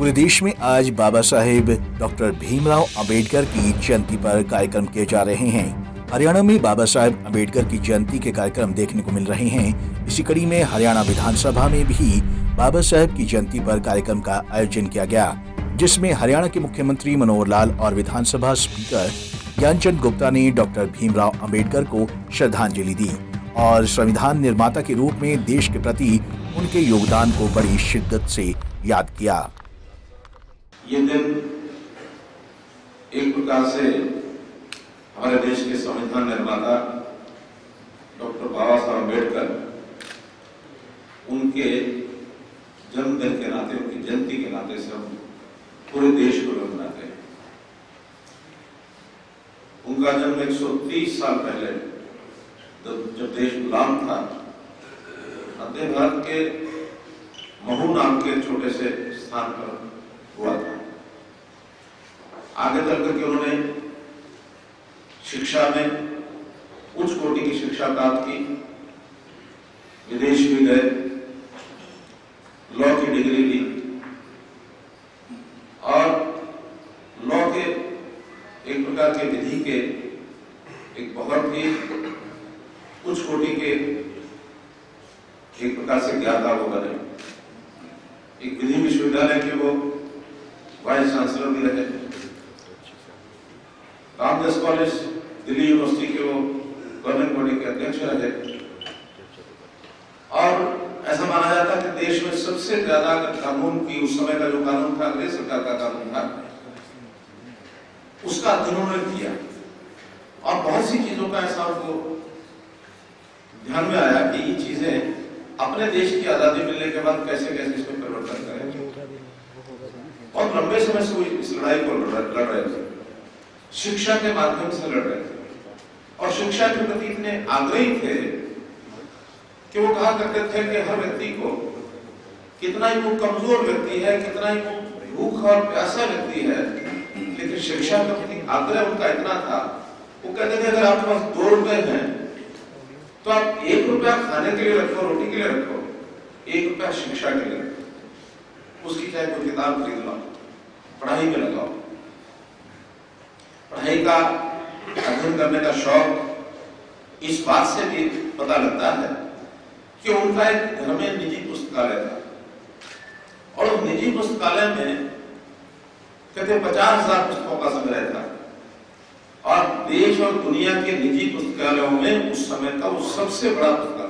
पूरे देश में आज बाबा साहेब डॉक्टर भीमराव अंबेडकर की जयंती पर कार्यक्रम किए जा रहे हैं। हरियाणा में बाबा साहेब अंबेडकर की जयंती के कार्यक्रम देखने को मिल रहे हैं। इसी कड़ी में हरियाणा विधानसभा में भी बाबा साहेब की जयंती पर कार्यक्रम का आयोजन किया गया, जिसमें हरियाणा के मुख्यमंत्री मनोहर लाल और विधानसभा स्पीकर ज्ञानचंद गुप्ता ने डॉक्टर भीमराव अंबेडकर को श्रद्धांजलि दी और संविधान निर्माता के रूप में देश के प्रति उनके योगदान को बड़ी शिद्दत से याद किया। ये दिन एक प्रकार से हमारे देश के संविधान निर्माता डॉक्टर बाबा साहब अम्बेडकर उनके जन्मदिन के नाते, उनकी जयंती के नाते से हम पूरे देश को मनाते हैं। उनका जन्म 130 साल पहले जब देश गुलाम था, मध्य भारत के महू नाम के छोटे से स्थान पर हुआ था। आगे चल करके उन्होंने शिक्षा में उच्च कोटि की शिक्षा प्राप्त की, विदेश भी गए, लॉ की डिग्री ली और लॉ के एक प्रकार के विधि के एक बहुत ही उच्च कोटि के एक प्रकार से ज्ञाता वो बने। एक विधि विश्वविद्यालय के वो वाइस चांसलर भी रहे, रामदास कॉलेज दिल्ली यूनिवर्सिटी के वो गवर्निंग बॉडी के अध्यक्ष रहे और ऐसा माना जाता है कि देश में सबसे ज्यादा कानून की, उस समय का जो कानून था, अंग्रेज सरकार का कानून था, उसका अध्ययन उन्होंने किया और बहुत सी चीजों का ऐसा उनको ध्यान में आया कि ये चीजें अपने देश की आजादी मिलने के बाद कैसे कैसे इसमें परिवर्तन करें। और लंबे समय से वो इस लड़ाई को लड़ रहे थे, शिक्षा के माध्यम से लड़ रहे थे और शिक्षा के प्रति इतने आग्रही थे कि वो कहा करते थे कि हर व्यक्ति को, कितना ही वो कमजोर व्यक्ति है, कितना ही वो भूखा और प्यासा व्यक्ति है, लेकिन शिक्षा के प्रति आग्रह उनका इतना था, वो कहते थे अगर आपके पास 2 रुपए हैं तो आप 1 रुपया खाने के लिए रखो, रोटी के लिए रखो, 1 रुपया शिक्षा के लिए रखो, उसकी चाहे कोई किताब खरीद लो, पढ़ाई में लगाओ। पढ़ाई का अध्ययन करने का शौक इस बात से भी पता लगता है कि उनका एक घर में निजी पुस्तकालय था और उस निजी पुस्तकालय में कहते 50,000 पुस्तकों का संग्रह था और देश और दुनिया के निजी पुस्तकालयों में उस समय का वो सबसे बड़ा पुस्तकालय।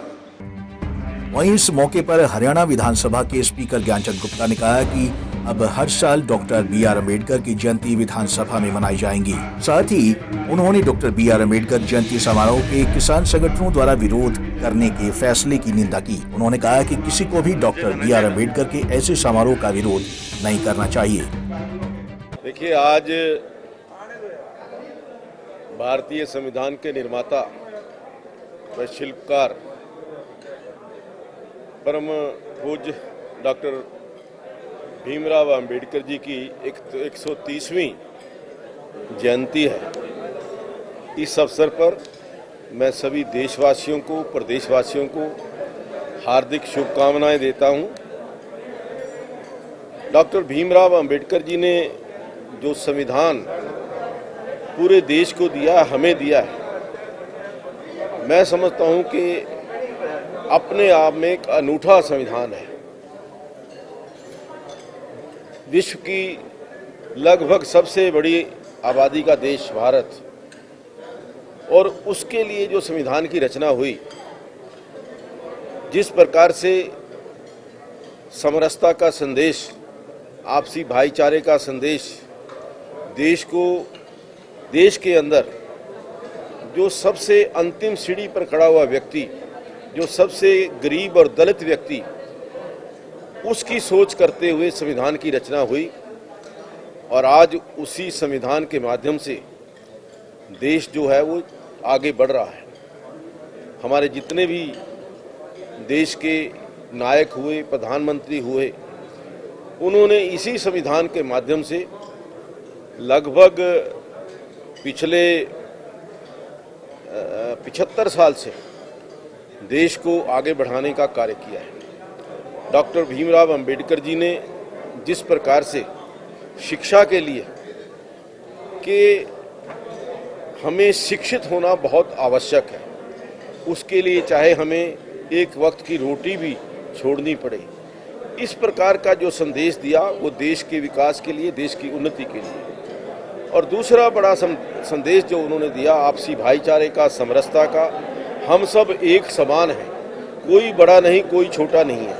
वहीं इस मौके पर हरियाणा विधानसभा के स्पीकर ज्ञानचंद गुप्ता ने कहा कि अब हर साल डॉक्टर बी.आर. अम्बेडकर की जयंती विधानसभा में मनाई जाएंगी। साथ ही उन्होंने डॉक्टर बी.आर. अम्बेडकर जयंती समारोह के किसान संगठनों द्वारा विरोध करने के फैसले की निंदा की। उन्होंने कहा कि किसी को भी डॉक्टर बी.आर. अम्बेडकर के ऐसे समारोह का विरोध नहीं करना चाहिए। देखिए, आज भारतीय संविधान के निर्माता व शिल्पकार परम पूज्य डॉक्टर भीमराव अंबेडकर जी की 130वीं जयंती है। इस अवसर पर मैं सभी देशवासियों को, प्रदेशवासियों को हार्दिक शुभकामनाएं देता हूं। डॉक्टर भीमराव अंबेडकर जी ने जो संविधान पूरे देश को दिया, हमें दिया है, मैं समझता हूं कि अपने आप में एक अनूठा संविधान है। विश्व की लगभग सबसे बड़ी आबादी का देश भारत, और उसके लिए जो संविधान की रचना हुई, जिस प्रकार से समरसता का संदेश, आपसी भाईचारे का संदेश, देश के अंदर जो सबसे अंतिम सीढ़ी पर खड़ा हुआ व्यक्ति, जो सबसे गरीब और दलित व्यक्ति, उसकी सोच करते हुए संविधान की रचना हुई और आज उसी संविधान के माध्यम से देश जो है वो आगे बढ़ रहा है। हमारे जितने भी देश के नायक हुए, प्रधानमंत्री हुए, उन्होंने इसी संविधान के माध्यम से लगभग पिछले 75 साल से देश को आगे बढ़ाने का कार्य किया है। डॉक्टर भीमराव अंबेडकर जी ने जिस प्रकार से शिक्षा के लिए कि हमें शिक्षित होना बहुत आवश्यक है, उसके लिए चाहे हमें एक वक्त की रोटी भी छोड़नी पड़े, इस प्रकार का जो संदेश दिया वो देश के विकास के लिए, देश की उन्नति के लिए। और दूसरा बड़ा संदेश जो उन्होंने दिया आपसी भाईचारे का, समरसता का, हम सब एक समान हैं, कोई बड़ा नहीं कोई छोटा नहीं है।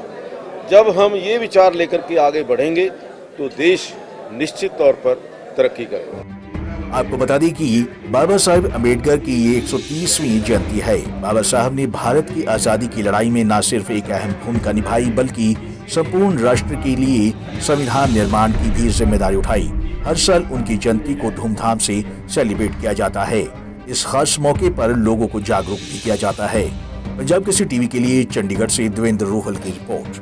जब हम ये विचार लेकर के आगे बढ़ेंगे तो देश निश्चित तौर पर तरक्की करेगा। आपको बता दें कि बाबा साहेब अम्बेडकर की ये 130वीं जयंती है। बाबा साहब ने भारत की आज़ादी की लड़ाई में न सिर्फ एक अहम भूमिका निभाई बल्कि संपूर्ण राष्ट्र के लिए संविधान निर्माण की भी जिम्मेदारी उठाई। हर साल उनकी जयंती को धूमधाम से सेलिब्रेट किया जाता है। इस खास मौके पर लोगों को जागरूक भी किया जाता है। पंजाब केसरी टीवी के लिए चंडीगढ़ से देवेंद्र रोहल की रिपोर्ट।